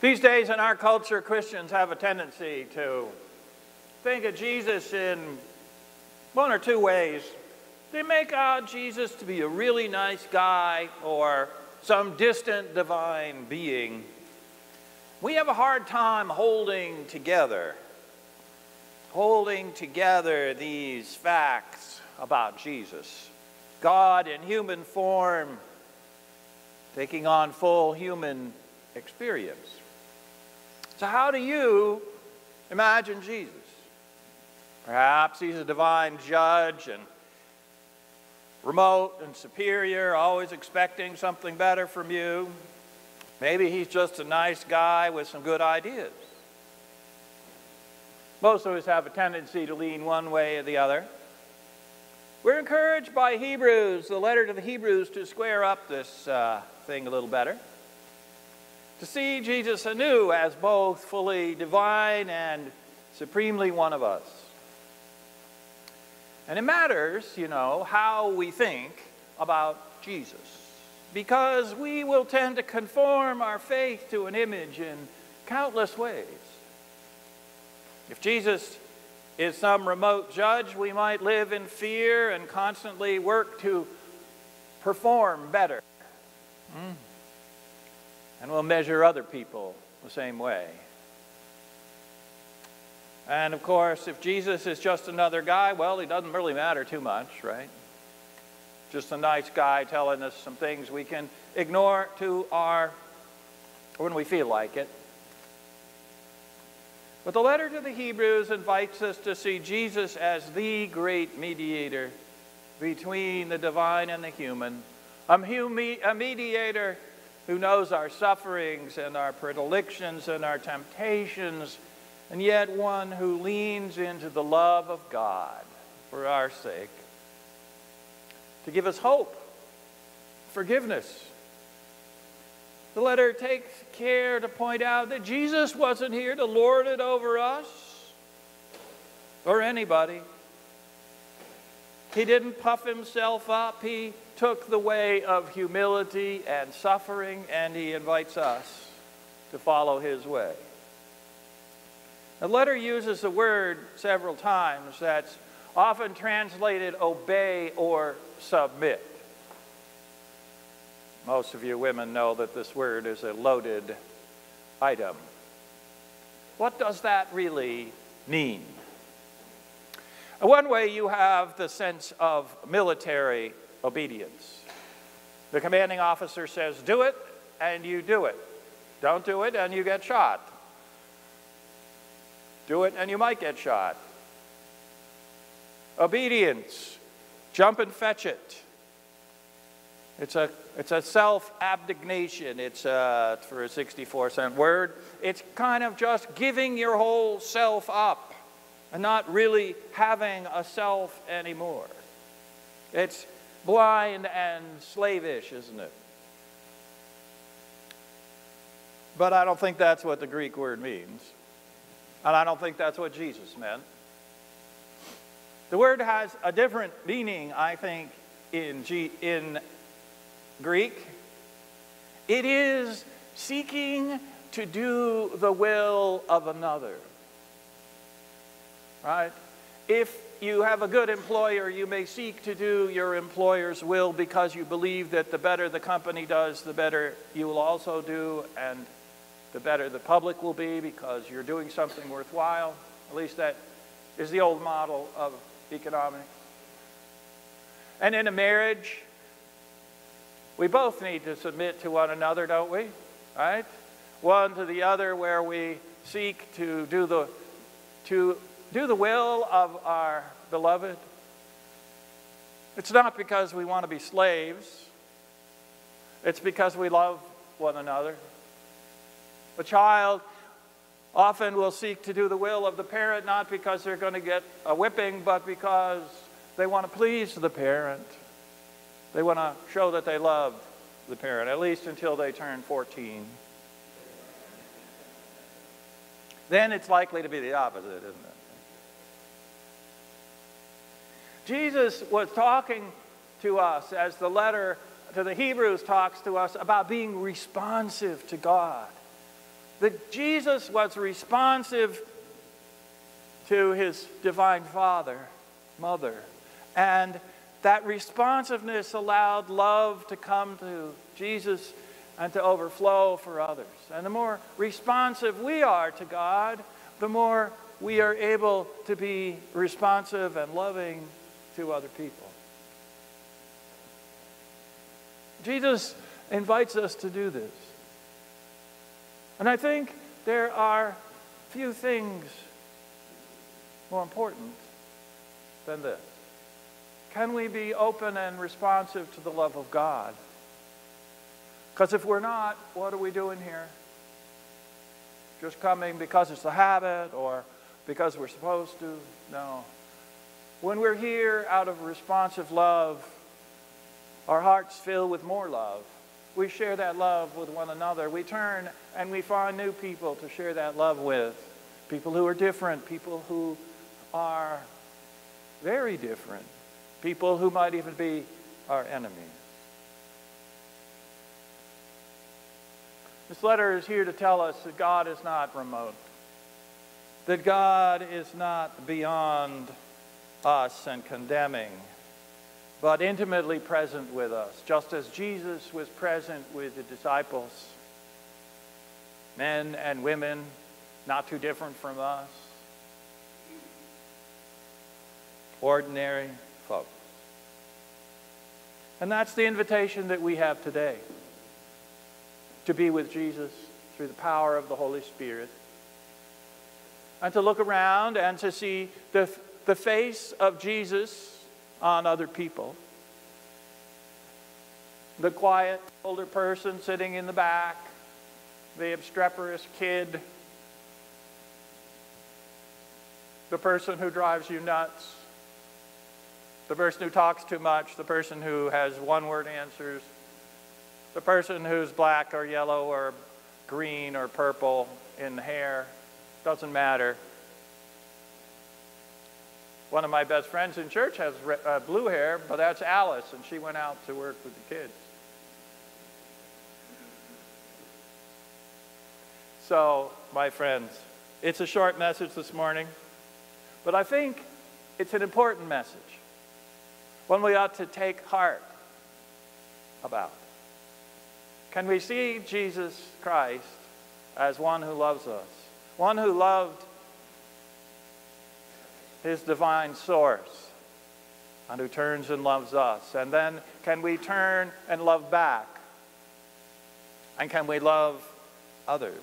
These days in our culture, Christians have a tendency to think of Jesus in one or two ways. They make out Jesus to be a really nice guy or some distant divine being. We have a hard time holding together these facts about Jesus. God in human form, taking on full human experience. So how do you imagine Jesus? Perhaps he's a divine judge and remote and superior, always expecting something better from you. Maybe he's just a nice guy with some good ideas. Most of us have a tendency to lean one way or the other. We're encouraged by Hebrews, the letter to the Hebrews, to square up this thing a little better. To see Jesus anew as both fully divine and supremely one of us. And it matters, how we think about Jesus. Because we will tend to conform our faith to an image in countless ways. If Jesus is some remote judge, we might live in fear and constantly work to perform better. And we'll measure other people the same way. And of course, if Jesus is just another guy, well, he doesn't really matter too much, right? Just a nice guy telling us some things we can ignore when we feel like it. But the letter to the Hebrews invites us to see Jesus as the great mediator between the divine and the human. A mediator who knows our sufferings and our predilections and our temptations, and yet one who leans into the love of God for our sake, to give us hope, forgiveness. The letter takes care to point out that Jesus wasn't here to lord it over us or anybody. He didn't puff himself up. He took the way of humility and suffering, and he invites us to follow his way. The letter uses the word several times that's often translated obey or submit. Most of you women know that this word is a loaded item. What does that really mean? One way you have the sense of military obedience. The commanding officer says, do it, and you do it. Don't do it, and you get shot. Do it, and you might get shot. Obedience, jump and fetch it. It's a self-abnegation. It's for a 64-cent word. It's kind of just giving your whole self up and not really having a self anymore. It's blind and slavish, isn't it? But I don't think that's what the Greek word means. And I don't think that's what Jesus meant. The word has a different meaning, I think, in Greek. It is seeking to do the will of another. Right? If you have a good employer, you may seek to do your employer's will because you believe that the better the company does, the better you will also do, and the better the public will be because you're doing something worthwhile. At least that is the old model of economics. And in a marriage, we both need to submit to one another, don't we? Right? One to the other, where we seek to do the will of our beloved. It's not because we want to be slaves. It's because we love one another. A child often will seek to do the will of the parent, not because they're going to get a whipping, but because they want to please the parent. They want to show that they love the parent, at least until they turn 14. Then it's likely to be the opposite, isn't it? Jesus was talking to us, as the letter to the Hebrews talks to us about being responsive to God. That Jesus was responsive to his divine Father, Mother, and that responsiveness allowed love to come to Jesus and to overflow for others. And the more responsive we are to God, the more we are able to be responsive and loving to other people. Jesus invites us to do this. And I think there are few things more important than this. Can we be open and responsive to the love of God? Because if we're not, what are we doing here? Just coming because it's a habit or because we're supposed to? No. When we're here out of responsive love, our hearts fill with more love. We share that love with one another. We turn and we find new people to share that love with. People who are different, people who are very different, people who might even be our enemies. This letter is here to tell us that God is not remote, that God is not beyond us and condemning, but intimately present with us, just as Jesus was present with the disciples, men and women, not too different from us, ordinary folks. And that's the invitation that we have today, to be with Jesus through the power of the Holy Spirit, and to look around and to see the face of Jesus on other people. The quiet older person sitting in the back, the obstreperous kid, the person who drives you nuts, the person who talks too much, the person who has one-word answers, the person who's black or yellow or green or purple in hair, doesn't matter. One of my best friends in church has blue hair, but that's Alice, and she went out to work with the kids. So, my friends, it's a short message this morning, but I think it's an important message, one we ought to take heart about. Can we see Jesus Christ as one who loves us, one who loved his divine source, and who turns and loves us? And then can we turn and love back? And can we love others?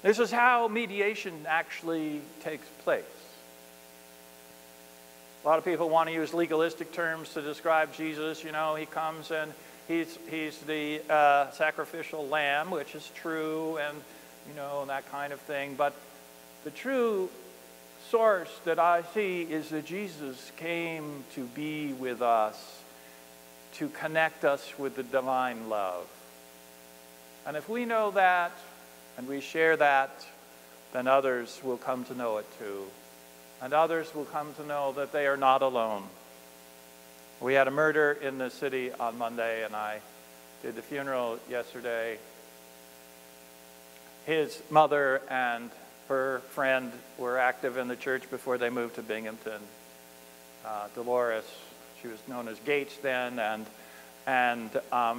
This is how mediation actually takes place. A lot of people want to use legalistic terms to describe Jesus. You know, he comes and he's the sacrificial lamb, which is true, and you know, and that kind of thing. But the true source that I see is that Jesus came to be with us, to connect us with the divine love. And if we know that and we share that, then others will come to know it too. And others will come to know that they are not alone. We had a murder in the city on Monday, and I did the funeral yesterday. His mother and her friend were active in the church before they moved to Binghamton. Dolores, she was known as Gates then, and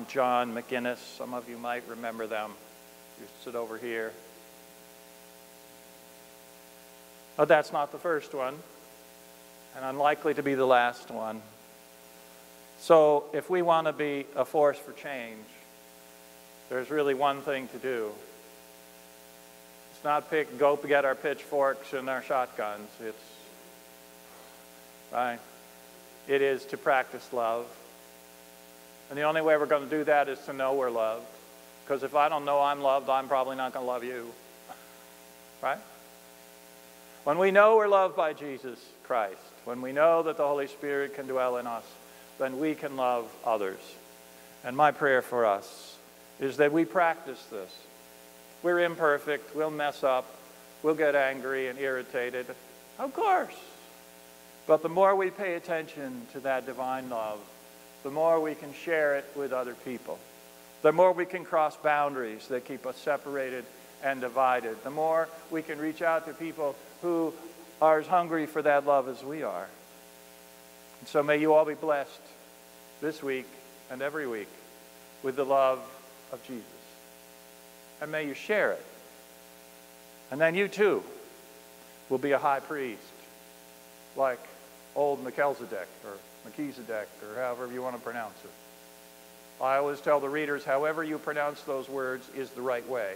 John McGinnis, some of you might remember them. They used to sit over here. But that's not the first one, and unlikely to be the last one. So if we want to be a force for change, there's really one thing to do. It's not go get our pitchforks and our shotguns. It is to practice love. And the only way we're going to do that is to know we're loved. Because if I don't know I'm loved, I'm probably not going to love you. Right? When we know we're loved by Jesus Christ, when we know that the Holy Spirit can dwell in us, then we can love others. And my prayer for us is that we practice this. We're imperfect, we'll mess up, we'll get angry and irritated, of course. But the more we pay attention to that divine love, the more we can share it with other people. The more we can cross boundaries that keep us separated and divided. The more we can reach out to people who are as hungry for that love as we are. And so may you all be blessed this week and every week with the love of Jesus. And may you share it. And then you too will be a high priest, like old Melchizedek or Melchizedek or however you want to pronounce it. I always tell the readers, however you pronounce those words is the right way.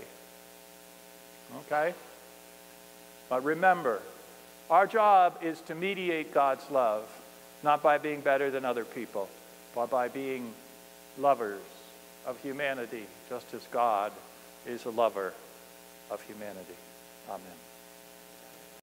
Okay? But remember, our job is to mediate God's love, not by being better than other people, but by being lovers of humanity, just as God is a lover of humanity. Amen.